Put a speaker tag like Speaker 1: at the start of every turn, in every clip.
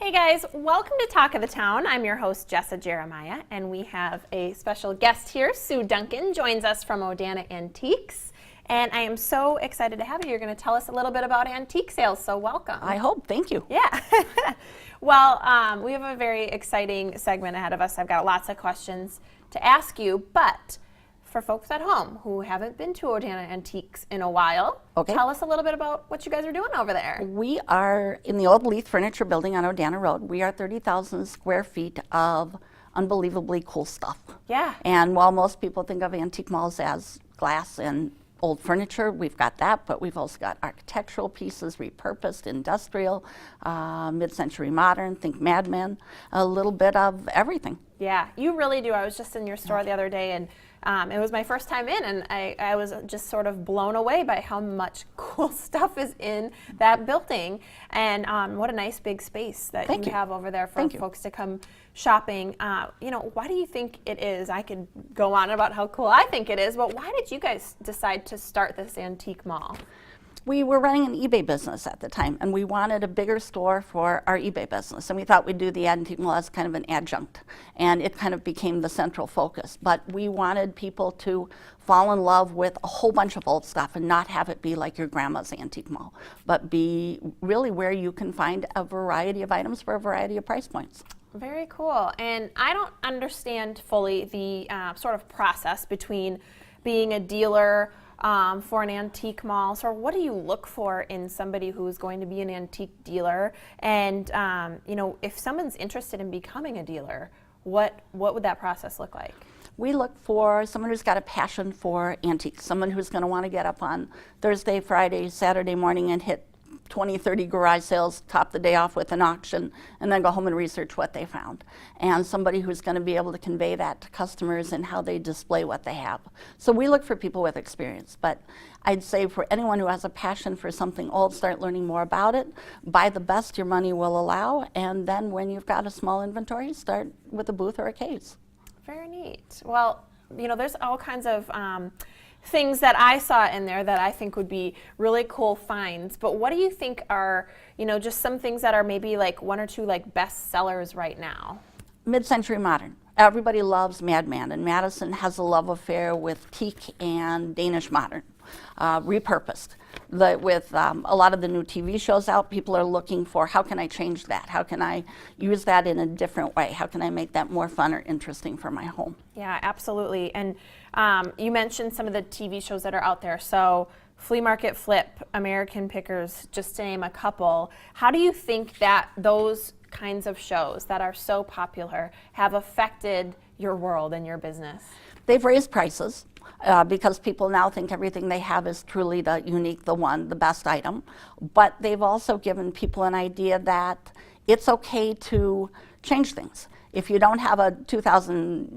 Speaker 1: Hey guys, welcome to Talk of the Town. I'm your host, Jessa Jeremiah, and we have a special guest here. Sue Duncan joins us from Odana Antiques, and I am so excited to have you. You're going to tell us a little bit about antique sales, so welcome.
Speaker 2: I hope. Thank you.
Speaker 1: Yeah. Well, we have a very exciting segment ahead of us. I've got lots of questions to ask you, but for folks at home who haven't been to Odana Antiques in a while, tell us a little bit about what you guys are doing over there.
Speaker 2: We are in the old Leith Furniture Building on Odana Road. We are 30,000 square feet of unbelievably cool stuff.
Speaker 1: Yeah.
Speaker 2: And while most people think of antique malls as glass and old furniture, we've got that, but we've also got architectural pieces, repurposed, industrial, mid-century modern, think Mad Men, a little bit of everything.
Speaker 1: Yeah, you really do. I was just in your store the other day, and it was my first time in, and I was just sort of blown away by how much cool stuff is in that building. And what a nice big space that you have over there for folks to come shopping. You know, why do you think it is? I could go on about how cool I think it is, but why did you guys decide to start this antique mall?
Speaker 2: We were running an eBay business at the time, and we wanted a bigger store for our eBay business. And we thought we'd do the antique mall as kind of an adjunct, and it kind of became the central focus. But we wanted people to fall in love with a whole bunch of old stuff and not have it be like your grandma's antique mall, but be really where you can find a variety of items for a variety of price points.
Speaker 1: Very cool. And I don't understand fully the sort of process between being a dealer for an antique mall. So what do you look for in somebody who's going to be an antique dealer? And you know, if someone's interested in becoming a dealer, what would that process look like?
Speaker 2: We look for someone who's got a passion for antiques, someone who's going to want to get up on Thursday, Friday, Saturday morning and hit 20, 30 garage sales, top the day off with an auction, and then go home and research what they found. And somebody who's going to be able to convey that to customers and how they display what they have. So we look for people with experience, but I'd say for anyone who has a passion for something old, start learning more about it, buy the best your money will allow, and then when you've got a small inventory, start with a booth or a case.
Speaker 1: Very neat. Well, you know, there's all kinds of things that I saw in there that I think would be really cool finds. But what do you think are, you know, just some things that are maybe like one or two like best sellers right now?
Speaker 2: Mid-century modern. Everybody loves Mad Men, and Madison has a love affair with teak and Danish modern, repurposed. With a lot of the new TV shows out, people are looking for how can I change that? How can I use that in a different way? How can I make that more fun or interesting for my home?
Speaker 1: Yeah, absolutely. And you mentioned some of the TV shows that are out there. So Flea Market Flip, American Pickers, just to name a couple. How do you think that those kinds of shows that are so popular have affected your world and your business?
Speaker 2: They've raised prices because people now think everything they have is truly the unique, the one, the best item. But they've also given people an idea that it's okay to change things. If you don't have a $2,000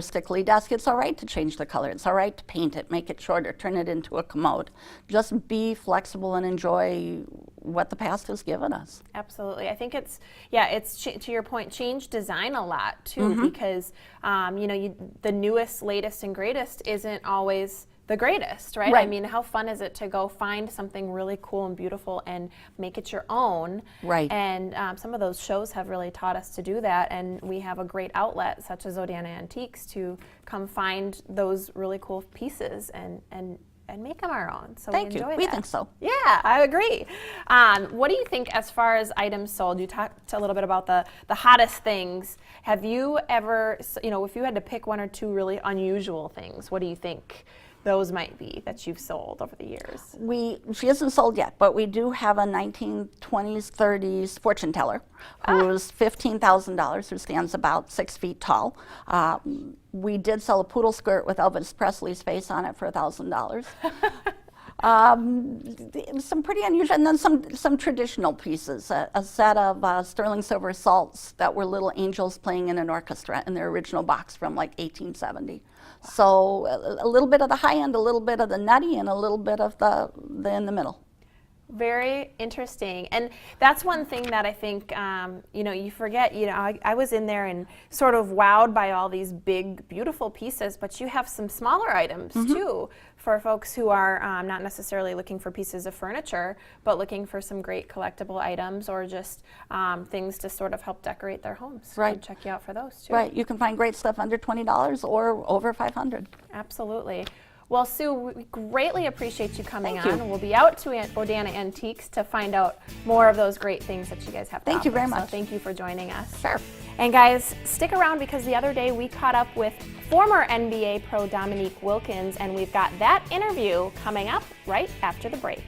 Speaker 2: Stickley desk, it's all right to change the color. It's all right to paint it, make it shorter, turn it into a commode. Just be flexible and enjoy what the past has given us.
Speaker 1: Absolutely. I think it's to your point, change design a lot too, because you know, the newest, latest, and greatest isn't always the greatest, right? I mean, how fun is it to go find something really cool and beautiful and make it your own?
Speaker 2: Right.
Speaker 1: And some of those shows have really taught us to do that, and we have a great outlet such as Odana Antiques to come find those really cool pieces and make them our own. So
Speaker 2: Thank
Speaker 1: we enjoy
Speaker 2: you.
Speaker 1: that.
Speaker 2: We think so.
Speaker 1: Yeah, I agree. What do you think as far as items sold? You talked a little bit about the hottest things. Have you ever, you know, if you had to pick one or two really unusual things, what do you think those might be that you've sold over the years?
Speaker 2: She isn't sold yet, but we do have a 1920s, 30s fortune teller who's $15,000, who stands about 6 feet tall. We did sell a poodle skirt with Elvis Presley's face on it for $1,000. Some pretty unusual, and then some traditional pieces. A set of sterling silver salts that were little angels playing in an orchestra in their original box from like 1870. So a little bit of the high end, a little bit of the nutty, and a little bit of the in the middle.
Speaker 1: Very interesting. And that's one thing that I think, you know, you forget, you know, I was in there and sort of wowed by all these big, beautiful pieces, but you have some smaller items too for folks who are not necessarily looking for pieces of furniture, but looking for some great collectible items or just things to sort of help decorate their homes.
Speaker 2: Right.
Speaker 1: I'd check you out for those too.
Speaker 2: Right, you can find great stuff under $20 or over $500.
Speaker 1: Absolutely. Well, Sue, we greatly appreciate you coming
Speaker 2: Thank
Speaker 1: on.
Speaker 2: you.
Speaker 1: We'll be out to Odana Antiques to find out more of those great things that you guys have to
Speaker 2: Thank you
Speaker 1: offer.
Speaker 2: very
Speaker 1: So
Speaker 2: much.
Speaker 1: thank you for joining us.
Speaker 2: Sure.
Speaker 1: And guys, stick around because the other day we caught up with former NBA pro Dominique Wilkins, and we've got that interview coming up right after the break.